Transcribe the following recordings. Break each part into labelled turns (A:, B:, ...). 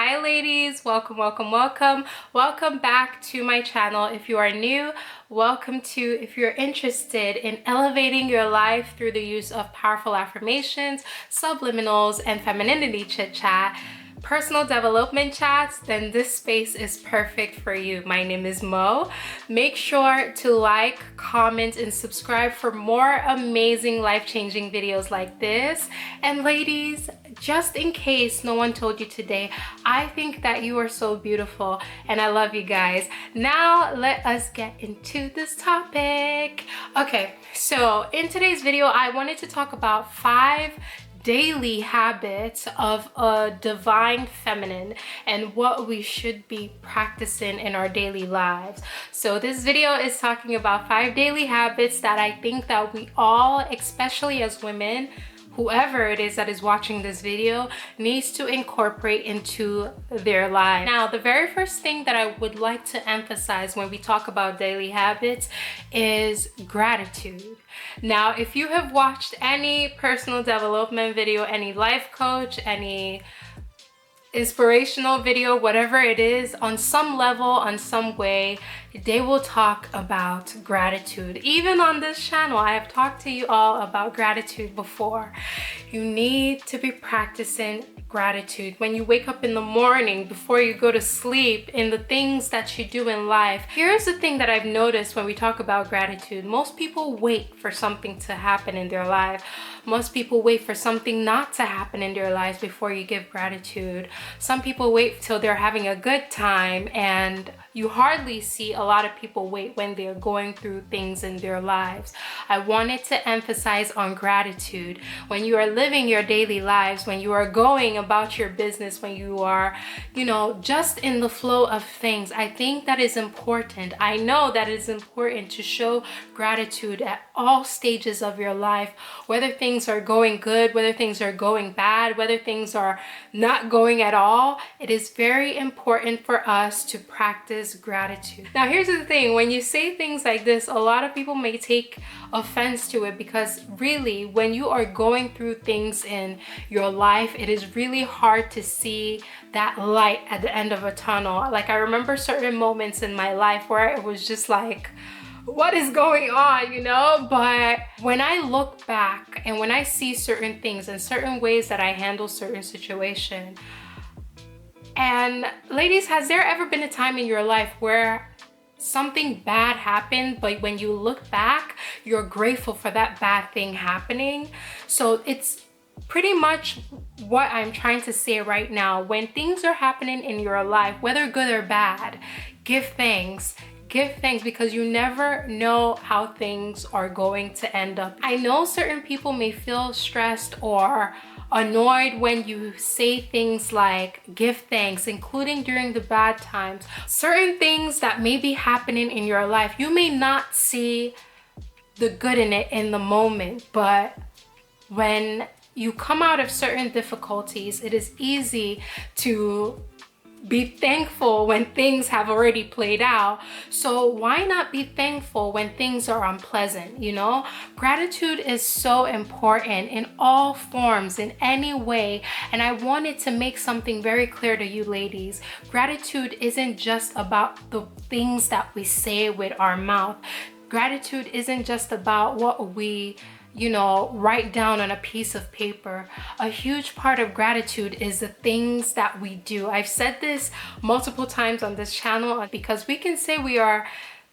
A: Hi ladies, welcome back to my channel. If you are new, welcome to. If you're interested in elevating your life through the use of powerful affirmations, subliminals, and femininity chit chat, personal development chats, then this space is perfect for you. My name is Mo. Make sure to like, comment, and subscribe for more amazing life-changing videos like this. And ladies, just in case no one told you today, I think that you are so beautiful and I love you guys. Now let us get into this topic. Okay, so in today's video, I wanted to talk about 5 daily habits of a divine feminine and what we should be practicing in our daily lives. So this video is talking about 5 daily habits that I think that we all, especially as women, whoever it is that is watching this video, needs to incorporate into their life. Now, the very first thing that I would like to emphasize when we talk about daily habits is gratitude. Now, if you have watched any personal development video, any life coach, any inspirational video, whatever it is, on some level, on some way, they will talk about gratitude. Even on this channel, I have talked to you all about gratitude before. You need to be practicing gratitude when you wake up in the morning, before you go to sleep, in the things that you do in life. Here's the thing that I've noticed when we talk about gratitude. Most people wait for something to happen in their life. Most people wait for something not to happen in their lives before you give gratitude. Some people wait till they're having a good time, and you hardly see a lot of people wait when they're going through things in their lives. I wanted to emphasize on gratitude. When you are living your daily lives, when you are going about your business, when you are, just in the flow of things, I think that is important. I know that it is important to show gratitude at all stages of your life, whether things are going good, whether things are going bad, whether things are not going at all. It is very important for us to practice gratitude. Now, here's the thing. When you say things like this, a lot of people may take offense to it, because really, when you are going through things in your life, it is really hard to see that light at the end of a tunnel. Like, I remember certain moments in my life where it was just like, what is going on, But when I look back and when I see certain things and certain ways that I handle certain situation, and ladies, has there ever been a time in your life where something bad happened, but when you look back, you're grateful for that bad thing happening? So it's pretty much what I'm trying to say right now. When things are happening in your life, whether good or bad, give thanks. Give thanks, because you never know how things are going to end up. I know certain people may feel stressed or annoyed when you say things like give thanks, including during the bad times. Certain things that may be happening in your life, you may not see the good in it in the moment, but when you come out of certain difficulties, it is easy to be thankful when things have already played out. So why not be thankful when things are unpleasant? Gratitude is so important in all forms, in any way. And I wanted to make something very clear to you ladies. Gratitude isn't just about the things that we say with our mouth. Gratitude isn't just about what we write down on a piece of paper. A huge part of gratitude is the things that we do. I've said this multiple times on this channel, because we can say we are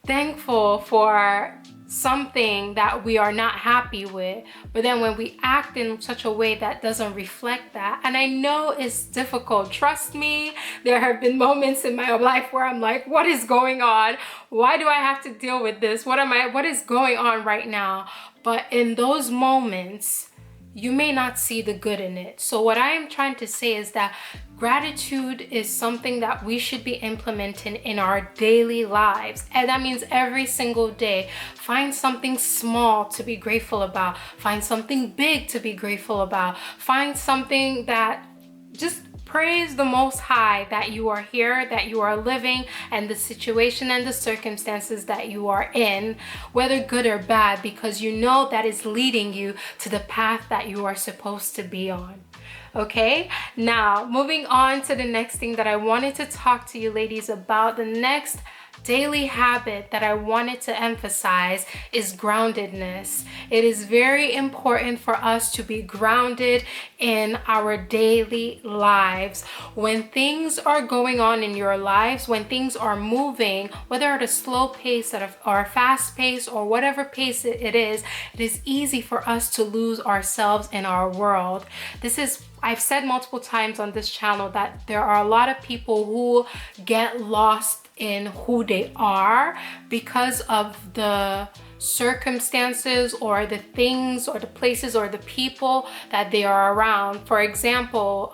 A: thankful for something that we are not happy with, but then when we act in such a way that doesn't reflect that, and I know it's difficult, trust me, there have been moments in my life where I'm like, what is going on? Why do I have to deal with this? What is going on right now? But in those moments, you may not see the good in it. So what I am trying to say is that gratitude is something that we should be implementing in our daily lives. And that means every single day, find something small to be grateful about. Find something big to be grateful about. Find something that just praise the Most High that you are here, that you are living, and the situation and the circumstances that you are in, whether good or bad, because you know that is leading you to the path that you are supposed to be on. Okay, now moving on to the next thing that I wanted to talk to you ladies about. The next daily habit that I wanted to emphasize is groundedness. It is very important for us to be grounded in our daily lives. When things are going on in your lives, when things are moving, whether at a slow pace or a fast pace or whatever pace it is easy for us to lose ourselves in our world. I've said multiple times on this channel that there are a lot of people who get lost in who they are because of the circumstances or the things or the places or the people that they are around. For example,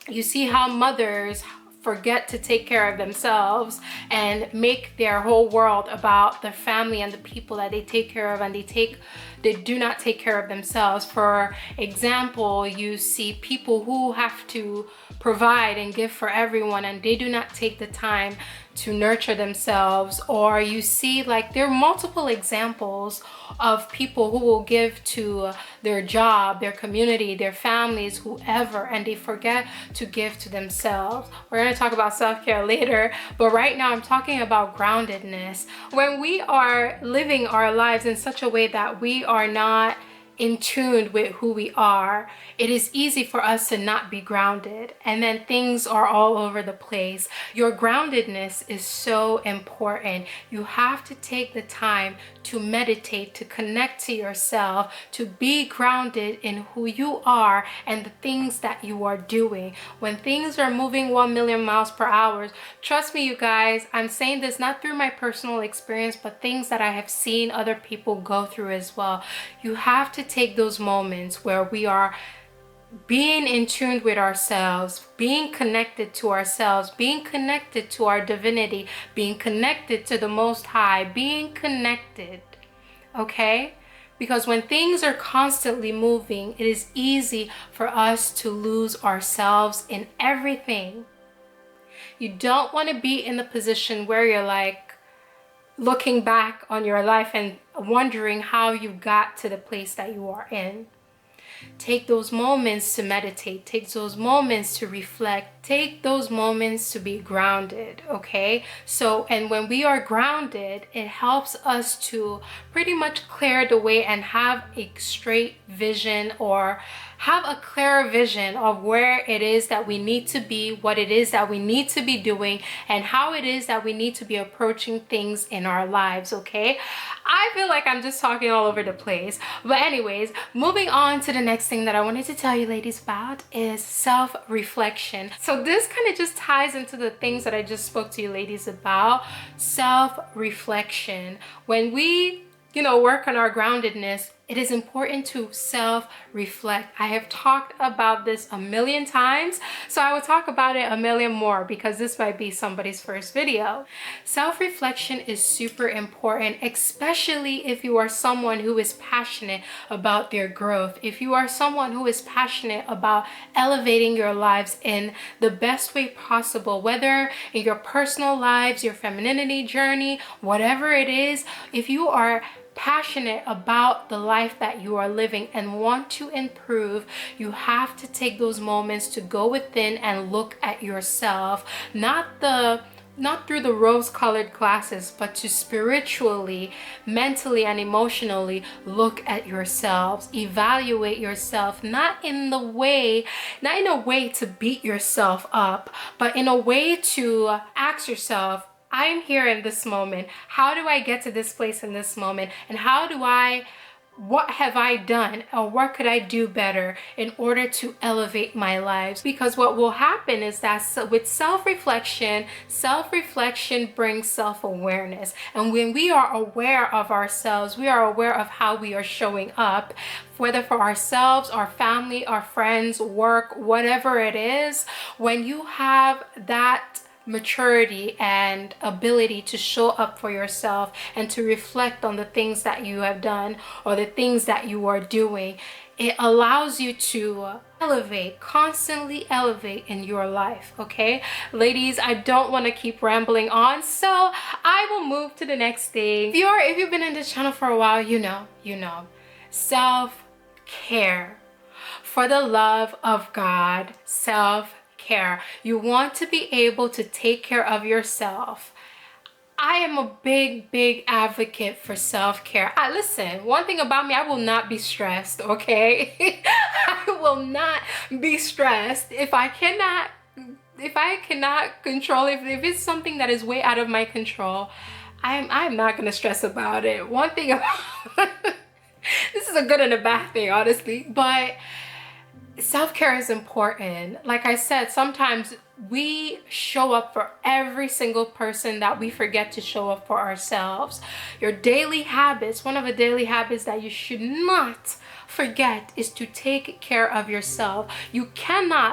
A: you see how mothers forget to take care of themselves and make their whole world about the family and the people that they take care of, and they do not take care of themselves. For example, you see people who have to provide and give for everyone, and they do not take the time to nurture themselves. Or you see, like, there are multiple examples of people who will give to their job, their community, their families, whoever, and they forget to give to themselves. We're going to talk about self-care later, but right now I'm talking about groundedness. When we are living our lives in such a way that we are not in tune with who we are, it is easy for us to not be grounded, and then things are all over the place. Your groundedness is so important. You have to take the time to meditate, to connect to yourself, to be grounded in who you are and the things that you are doing. When things are moving 1,000,000 miles per hour, trust me, you guys, I'm saying this not through my personal experience, but things that I have seen other people go through as well. You have to take those moments where we are being in tune with ourselves, being connected to ourselves, being connected to our divinity, being connected to the Most High, being connected, okay? Because when things are constantly moving, it is easy for us to lose ourselves in everything. You don't want to be in the position where you're like looking back on your life and wondering how you got to the place that you are in. Take those moments to meditate, take those moments to reflect, take those moments to be grounded, okay? So, and when we are grounded, it helps us to pretty much clear the way and have a straight vision, or have a clearer vision of where it is that we need to be, what it is that we need to be doing, and how it is that we need to be approaching things in our lives, okay? I feel like I'm just talking all over the place. But anyways, moving on to the next thing that I wanted to tell you ladies about is self-reflection. So this kind of just ties into the things that I just spoke to you ladies about. Self-reflection. When we, work on our groundedness, it is important to self-reflect. I have talked about this a million times, so I will talk about it a million more because this might be somebody's first video. Self-reflection is super important, especially if you are someone who is passionate about their growth. If you are someone who is passionate about elevating your lives in the best way possible, whether in your personal lives, your femininity journey, whatever it is, if you are passionate about the life that you are living and want to improve, you have to take those moments to go within and look at yourself, not through the rose-colored glasses, but to spiritually, mentally, and emotionally look at yourselves, evaluate yourself, not in a way to beat yourself up, but in a way to ask yourself, I'm here in this moment. How do I get to this place in this moment? And what have I done, or what could I do better in order to elevate my lives? Because what will happen is that with self-reflection brings self-awareness. And when we are aware of ourselves, we are aware of how we are showing up, whether for ourselves, our family, our friends, work, whatever it is. When you have that maturity and ability to show up for yourself and to reflect on the things that you have done or the things that you are doing, it allows you to constantly elevate in your life, okay? Ladies, I don't want to keep rambling on, so I will move to the next thing. If you've been in this channel for a while, you know, self-care. for the love of God, self-care. You want to be able to take care of yourself. I am a big advocate for self-care. Listen, one thing about me, I will not be stressed, okay? I will not be stressed if I cannot control it. If it's something that is way out of my control, I'm not gonna stress about it. One thing about this is a good and a bad thing, honestly, but self-care is important. Like I said, sometimes we show up for every single person that we forget to show up for ourselves. Your daily habits, one of the daily habits that you should not forget is to take care of yourself. You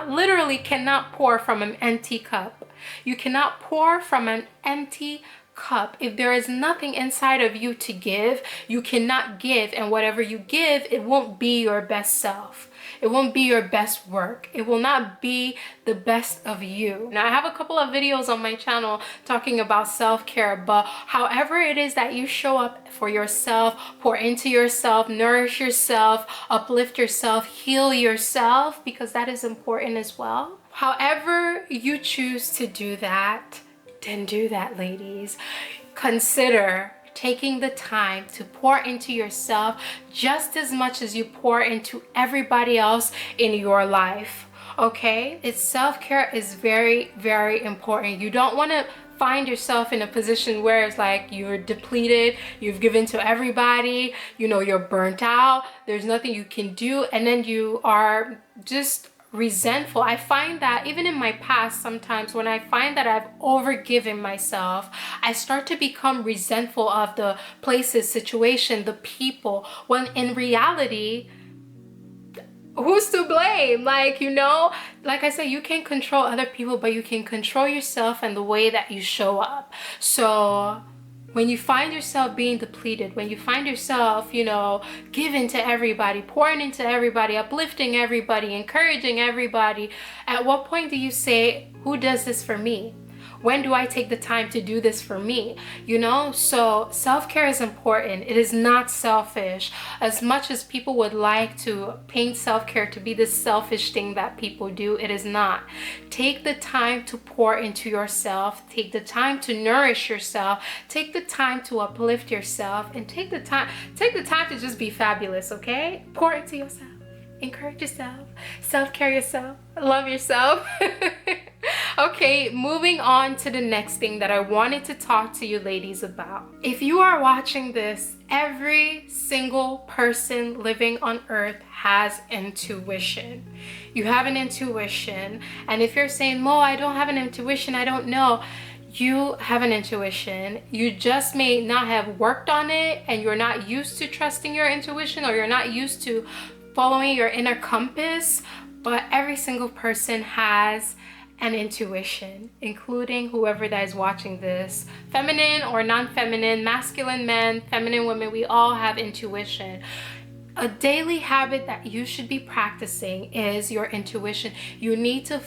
A: literally cannot pour from an empty cup. You cannot pour from an empty cup. If there is nothing inside of you to give, you cannot give, and whatever you give, it won't be your best self. It won't be your best work. It will not be the best of you. Now, I have a couple of videos on my channel talking about self-care, but however it is that you show up for yourself, pour into yourself, nourish yourself, uplift yourself, heal yourself, because that is important as well. However you choose to do that, then do that, ladies. Consider taking the time to pour into yourself just as much as you pour into everybody else in your life, okay? Self-care is very important. You don't want to find yourself in a position where it's like you're depleted, you've given to everybody, you're burnt out, there's nothing you can do, and then you are just resentful. I find that even in my past, sometimes when I find that I've overgiven myself, I start to become resentful of the places, situation, the people, when in reality, who's to blame? Like I said, you can't control other people, but you can control yourself and the way that you show up. So when you find yourself being depleted, when you find yourself, giving to everybody, pouring into everybody, uplifting everybody, encouraging everybody, at what point do you say, who does this for me? When do I take the time to do this for me? So self-care is important. It is not selfish. As much as people would like to paint self-care to be this selfish thing that people do, it is not. Take the time to pour into yourself. Take the time to nourish yourself. Take the time to uplift yourself, and take the time to just be fabulous, okay? Pour into yourself. Encourage yourself. Self-care yourself. Love yourself. Okay, moving on to the next thing that I wanted to talk to you ladies about. If you are watching this, every single person living on earth has intuition. You have an intuition, and if you're saying, Mo, I don't have an intuition, I don't know, you have an intuition. You just may not have worked on it, and you're not used to trusting your intuition, or you're not used to following your inner compass, but every single person has an intuition, including whoever that is watching this, feminine or non-feminine, masculine men, feminine women, we all have intuition. A daily habit that you should be practicing is your intuition. You need to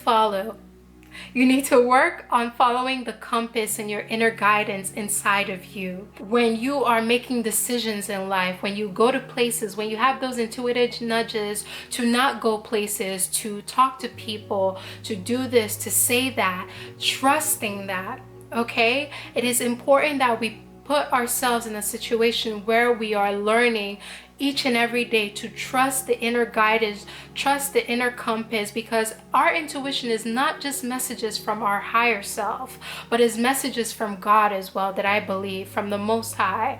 A: work on following the compass and your inner guidance inside of you. When you are making decisions in life, when you go to places, when you have those intuitive nudges to not go places, to talk to people, to do this, to say that, trusting that, okay? It is important that we put ourselves in a situation where we are learning each and every day to trust the inner guidance, trust the inner compass, because our intuition is not just messages from our higher self, but is messages from God as well, that I believe, from the Most High.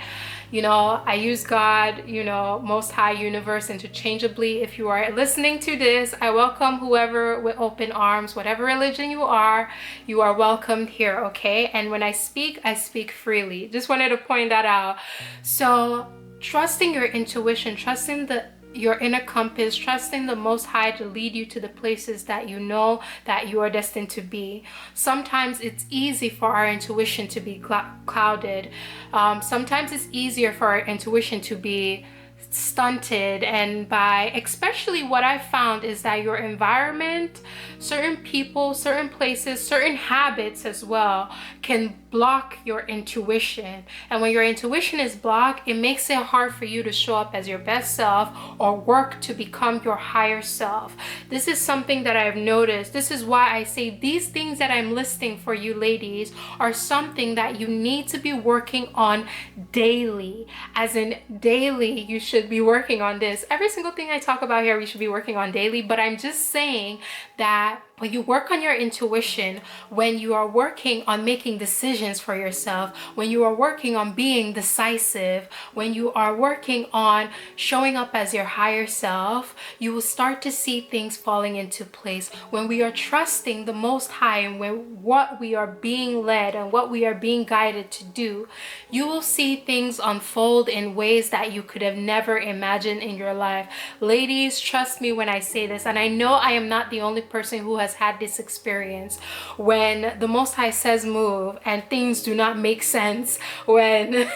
A: I use God, Most High, universe interchangeably. If you are listening to this, I welcome whoever with open arms. Whatever religion you are welcomed here, okay? And when I speak freely. Just wanted to point that out. So trusting your intuition, trusting your inner compass, trusting the Most High to lead you to the places that you know that you are destined to be. Sometimes it's easy for our intuition to be clouded. Sometimes it's easier for our intuition to be stunted, and especially what I found is that your environment, certain people, certain places, certain habits as well can block your intuition. And when your intuition is blocked, it makes it hard for you to show up as your best self or work to become your higher self. This is something that I've noticed. This is why I say these things that I'm listing for you ladies are something that you need to be working on daily. As in daily, you should be working on this. Every single thing I talk about here, we should be working on daily, but I'm just saying that when you work on your intuition, when you are working on making decisions for yourself, when you are working on being decisive, when you are working on showing up as your higher self, you will start to see things falling into place. When we are trusting the Most High and when what we are being led and what we are being guided to do, you will see things unfold in ways that you could have never imagined in your life. Ladies, trust me when I say this, and I know I am not the only person who has had this experience. When the Most High says move and things do not make sense, when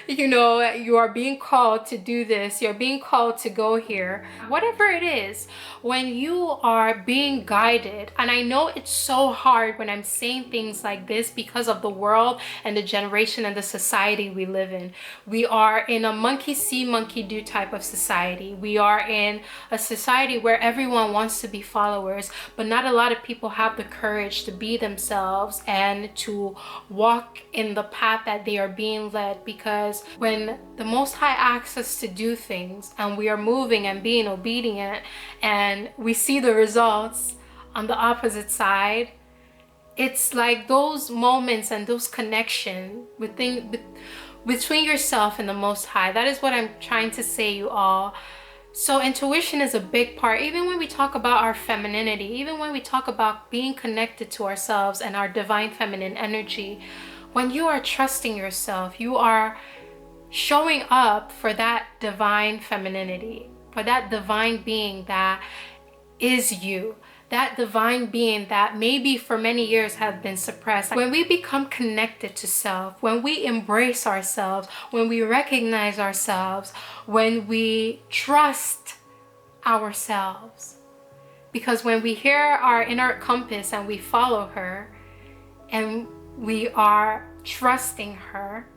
A: you are being called to do this, you're being called to go here, whatever it is, when you are being guided, and I know it's so hard when I'm saying things like this because of the world and the generation and the society we live in. We are in a monkey see, monkey do type of society. We are in a society where everyone wants to be followers, but not a lot of people have the courage to be themselves and to walk in the path that they are being led. Because when the Most High asks us to do things and we are moving and being obedient and we see the results on the opposite side, it's like those moments and those connections between yourself and the Most High. That is what I'm trying to say, you all. So intuition is a big part. Even when we talk about our femininity, even when we talk about being connected to ourselves and our divine feminine energy, when you are trusting yourself, you are showing up for that divine femininity, for that divine being that is you. That divine being that maybe for many years have been suppressed. When we become connected to self, when we embrace ourselves, when we recognize ourselves, when we trust ourselves, because when we hear our inner compass and we follow her and we are trusting her,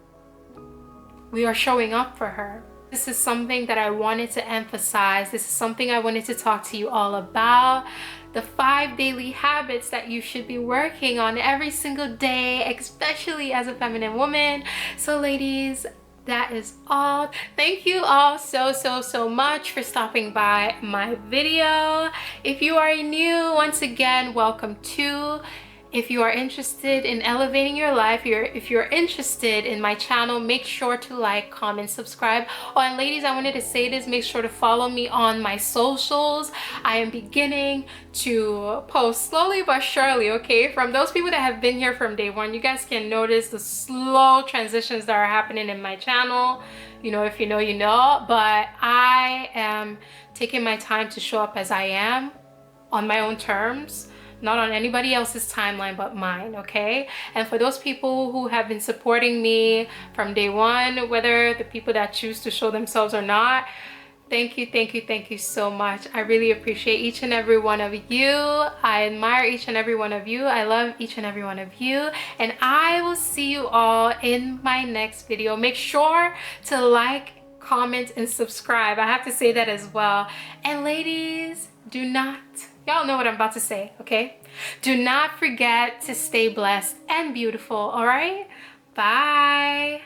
A: we are showing up for her. This is something that I wanted to emphasize. This is something I wanted to talk to you all about. The 5 daily habits that you should be working on every single day, especially as a feminine woman. So ladies, that is all. Thank you all so much for stopping by my video. If you are new, once again, welcome to. If you are interested in elevating your life, if you're interested in my channel, make sure to like, comment, subscribe. Oh, and ladies, I wanted to say this, make sure to follow me on my socials. I am beginning to post slowly but surely, okay? From those people that have been here from day one, you guys can notice the slow transitions that are happening in my channel. You know, if you know, you know. But I am taking my time to show up as I am on my own terms, not on anybody else's timeline but mine, okay? And for those people who have been supporting me from day one, whether the people that choose to show themselves or not, thank you so much. I really appreciate each and every one of you. I admire each and every one of you. I love each and every one of you, and I will see you all in my next video. Make sure to like, comment, and subscribe. I have to say that as well. And ladies, do not, y'all know what I'm about to say, okay? Do not forget to stay blessed and beautiful, all right? Bye.